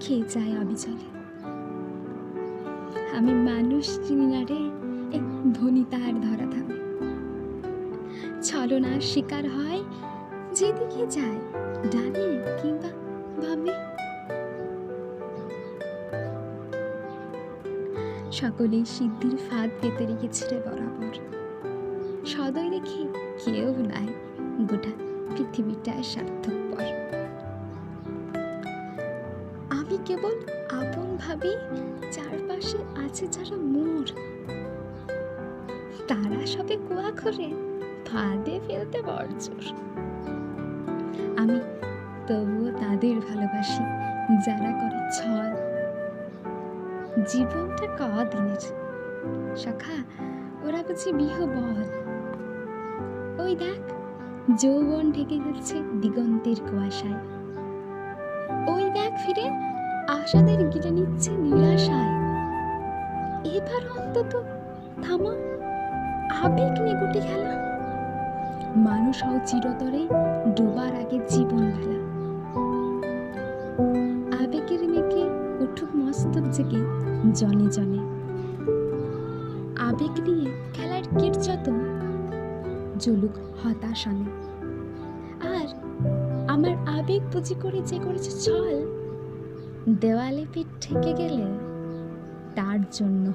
খেয়ে যায় অবিচলে। আমি মানুষ চিনি না রে, এ ধনী তার ধরা ধামে। ছলনার শিকার হয় যেদিকে যায়, ডানে কিংবা বামে। সকলেই সিদ্ধির ফাঁদ পেতে রেখেছে রে বরাবর। সদয় রেখে কেউ নাই, গোটা পৃথিবীটা স্বার্থপর। আমি কেবল আপন ভাবি, চারপাশে আছে যারা মোর, তারা সবে কুয়া করে ফাঁদে ফেলতে বড়জোর। আমি তবুও তাদের ভালোবাসি যারা করে ছল। জীবনটা কদিনের সখা, ওরা বুঝি বিহবল। ওই দেখ, যৌবন ঢেকে যাচ্ছে দিগন্তের কুয়াশায়। ওই দেখ ফিরে আশাদের গিলে নিচ্ছে নিরাশায়। এবার অন্তত থামা, আবেগ নিয়ে গুটি খেলা। মানুষ হও চিরতরে, ডোবার আগে জীবন বেলা। আবেগের মেঘে উঠুক মস্তক জেগে জনে জনে। আবেগ নিয়ে খেলার কীর্যতন জ্বলুক হতাশনে। আর আমার আবেগ পুঁজি করে যে করেছে ছল, দেওয়ালে পিঠ ঠেকে গেলে তার জন্য